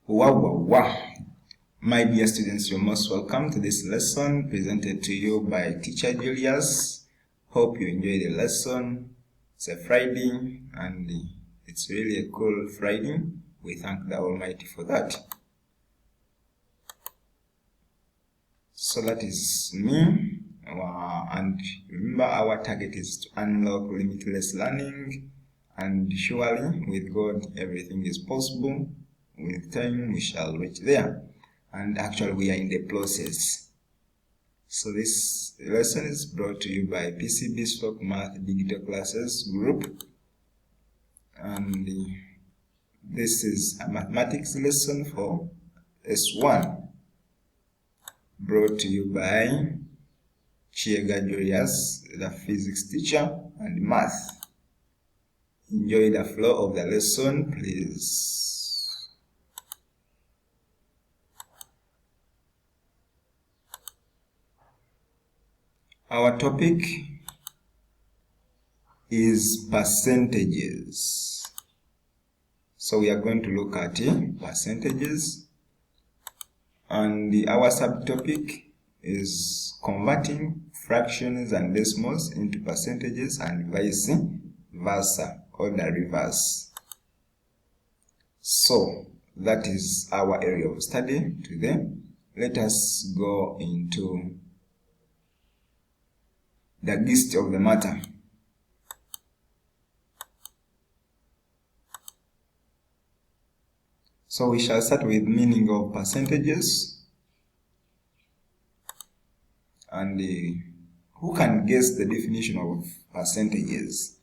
Wow. My dear students, you're most welcome to this lesson presented to you by teacher Julius. Hope you enjoy the lesson. It's a Friday and it's really a cool Friday. We thank the Almighty for that. So that is me. And remember, our target is to unlock limitless learning, and surely with God everything is possible. With time we shall reach there, and actually we are in the process. So this lesson is brought to you by PCB Stock Math Digital Classes Group, and this is a mathematics lesson for S1, brought to you by Julius, the physics teacher and math. Enjoy the flow of the lesson, please. Our topic is percentages. So we are going to look at percentages, and our subtopic is converting fractions and decimals into percentages and vice versa, or the reverse. So that is our area of study today. Let us go into the gist of the matter. So we shall start with meaning of percentages. And who can guess the definition of percentages?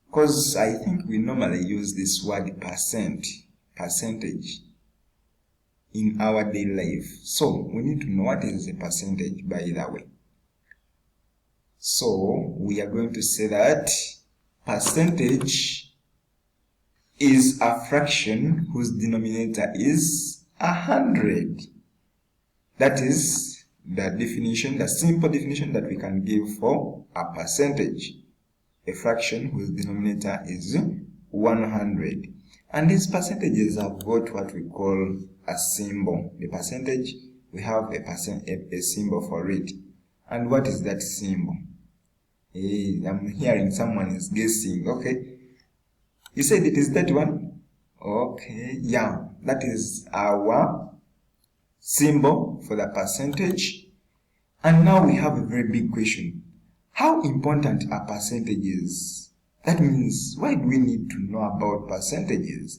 Because I think we normally use this word percentage in our daily life. So we need to know what is a percentage by the way. So we are going to say that percentage is a fraction whose denominator is 100. That is the definition, the simple definition that we can give for a percentage. A fraction whose denominator is 100. And these percentages have got what we call a symbol. The percentage, we have a symbol for it. And what is that symbol? I'm hearing someone is guessing. Okay, you said it is that one. Okay, yeah, that is our symbol for the percentage. And now we have a very big question: how important are percentages? That means, why do we need to know about percentages?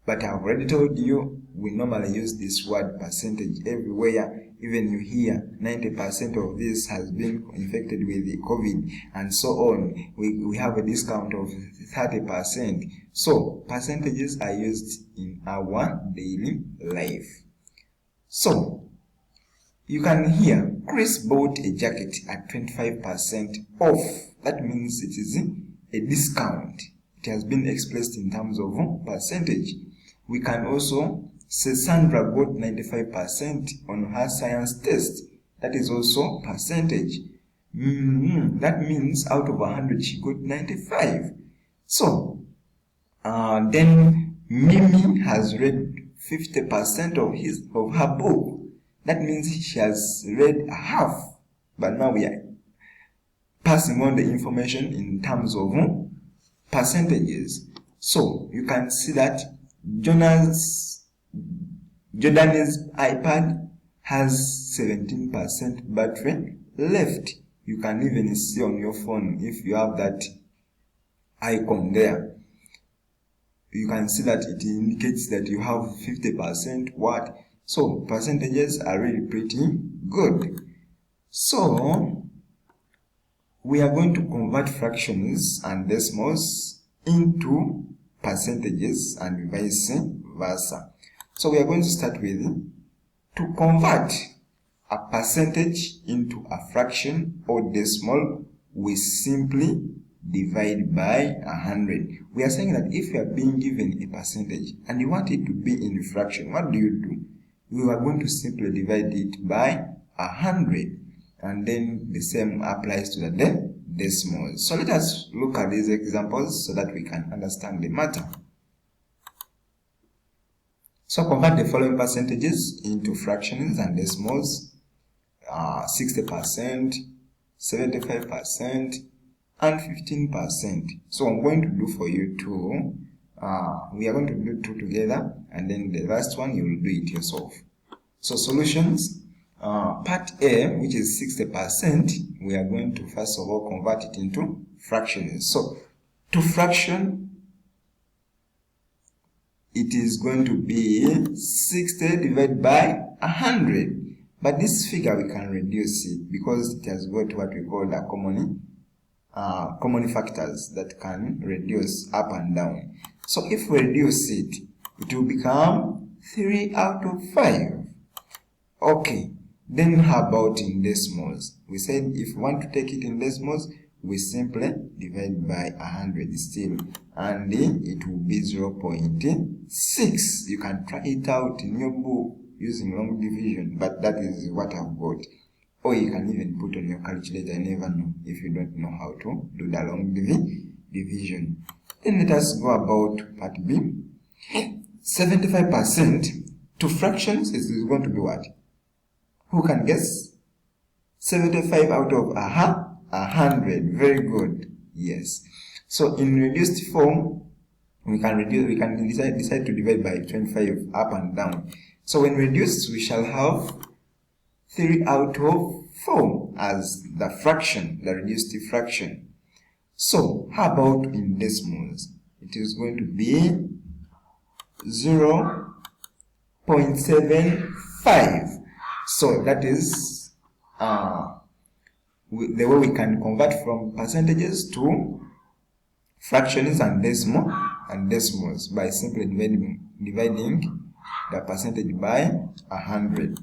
But I've already told you, we normally use this word percentage everywhere. Even you hear 90% of this has been infected with the COVID and so on. We have a discount of 30%. So percentages are used in our daily life. So you can hear Chris bought a jacket at 25% off. That means it is a discount. It has been expressed in terms of percentage. We can also say Sandra got 95% on her science test. That is also percentage. That means out of 100 she got 95. So then Mimi has read 50% of her book. That means she has read half. But now we are passing on the information in terms of percentages. So you can see that Jordan's iPad has 17% battery left. You can even see on your phone, if you have that icon there, you can see that it indicates that you have 50% what. So percentages are really pretty good. So we are going to convert fractions and decimals into percentages and vice versa. So we are going to start with, to convert a percentage into a fraction or decimal, we simply divide by 100. We are saying that if you are being given a percentage and you want it to be in a fraction, what do? You are going to simply divide it by 100, and then the same applies to the decimals. So let us look at these examples so that we can understand the matter. So convert the following percentages into fractions and decimals: 60%, 75%, and 15%. So I'm going to do for you two. We are going to do two together, and then the last one you will do it yourself. So solutions. Part A, which is 60%, we are going to first of all convert it into fractions. So to fraction, it is going to be 60 divided by 100. But this figure we can reduce it because it has got what we call the common factors that can reduce up and down. So if we reduce it, it will become 3 out of 5. Okay, then how about in decimals? We said if we want to take it in decimals, we simply divide by 100 still, and it will be 0.6. You can try it out in your book using long division, but that is what I've got. Or you can even put on your calculator. I never know if you don't know how to do the long division. Then let us go about part B. 75% to fractions is going to be what? Who can guess? 75 out of 100. Very good. Yes. So in reduced form, we can decide to divide by 25 up and down. So when reduced, we shall have 3 out of 4 as the fraction, the reduced fraction. So how about in decimals? It is going to be 0.75. So that is the way we can convert from percentages to fractions and decimals by simply dividing the percentage by 100.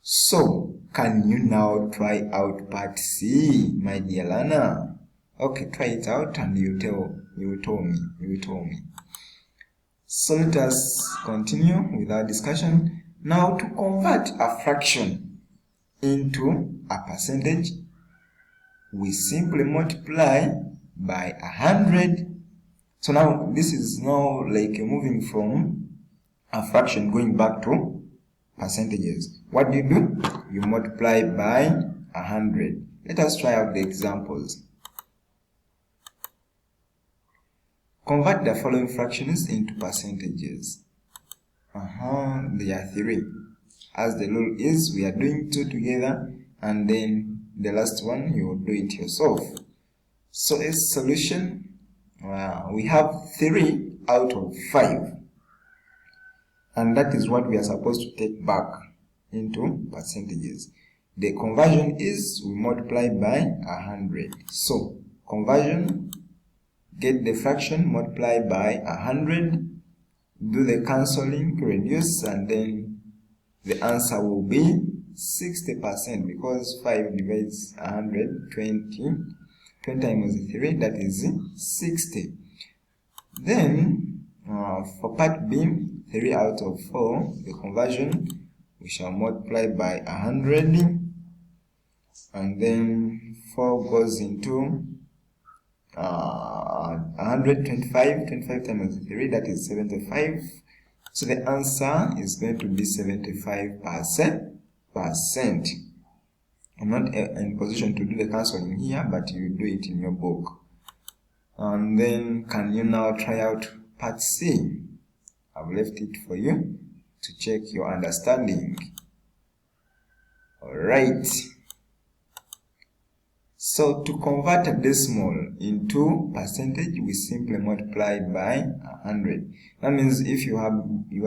So can you now try out part C, my dear learner? Okay, try it out and you will tell me. So let us continue with our discussion. Now to convert a fraction into a percentage, we simply multiply by 100. So now this is now like moving from a fraction going back to percentages. What do? You multiply by 100. Let us try out the examples. Convert the following fractions into percentages. There are 3. As the rule is, we are doing 2 together, and then the last one you will do it yourself. So as solution, we have 3 out of 5, and that is what we are supposed to take back into percentages. The conversion is we multiply by 100. So conversion, get the fraction, multiply by 100, do the cancelling, reduce, and then the answer will be 60% because 5 divides 100, 20 times 3, that is 60. Then for part B, 3 out of 4, the conversion, we shall multiply by 100, and then 4 goes into 125, 25 times 3, that is 75. So the answer is going to be 75%. I'm not in position to do the cancelling here, but you do it in your book. And then can you now try out part C? I've left it for you to check your understanding. Alright. So to convert a decimal into percentage, we simply multiply by 100. That means if you are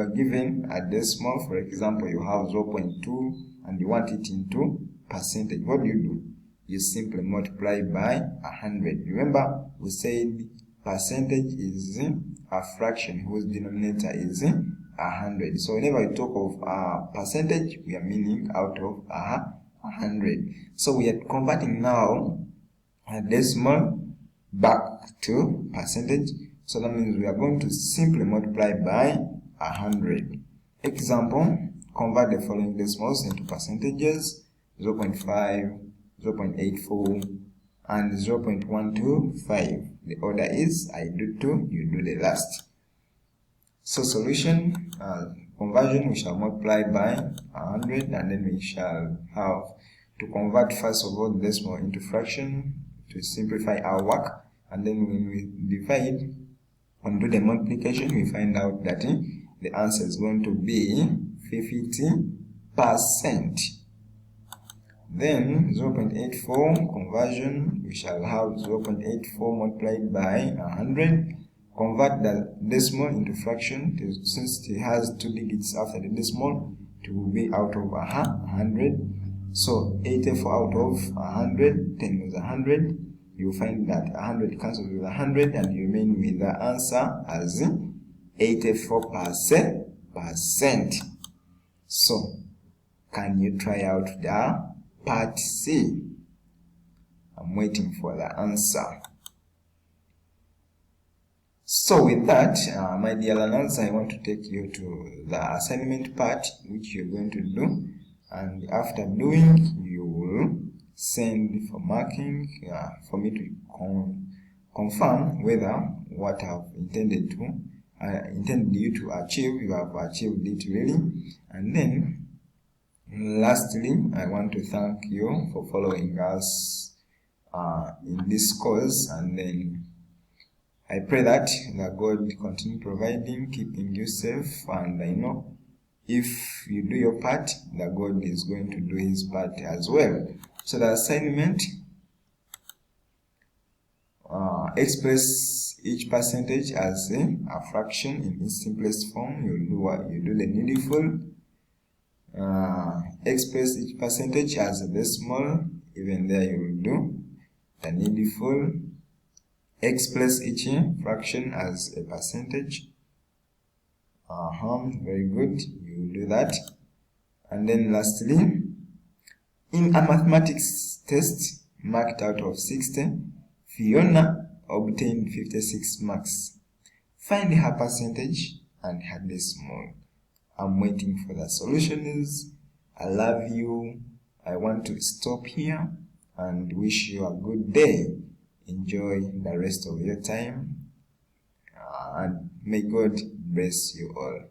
given a decimal, for example, you have 0.2 and you want it into percentage, what do? You simply multiply by 100. Remember, we said percentage is a fraction whose denominator is 100. So whenever we talk of percentage, we are meaning out of 100. So we are converting now a decimal back to percentage. So that means we are going to simply multiply by 100. Example, convert the following decimals into percentages: 0.5, 0.84, and 0.125. The order is I do 2, you do the last. So solution, conversion, we shall multiply by 100, and then we shall have to convert first of all the decimal into fraction to simplify our work, and then when we divide and do the multiplication, we find out that the answer is going to be 50%. Then 0.84 conversion, we shall have 0.84 multiplied by 100. Convert the decimal into fraction, since it has 2 digits after the decimal, it will be out of 100. So 84 out of 100, 10 is 100. You find that 100 cancels with 100, and you remain with the answer as 84%. So, can you try out the part C? I'm waiting for the answer. So with that, my dear learners, I want to take you to the assignment part, which you're going to do, and after doing, you will send for marking for me to confirm whether what I've intended you to achieve, you have achieved it really. And then lastly, I want to thank you for following us in this course, and then I pray that God continue providing, keeping you safe, and I know if you do your part, that God is going to do his part as well. So the assignment, express each percentage as a fraction in its simplest form. You do the needful. Express each percentage as a decimal. Even there you will do the needful. Express each fraction as a percentage. Very good. You will do that. And then lastly, in a mathematics test marked out of 60, Fiona obtained 56 marks. Find her percentage and her decimal. I'm waiting for the solutions. I love you. I want to stop here and wish you a good day. Enjoy the rest of your time, and may God bless you all.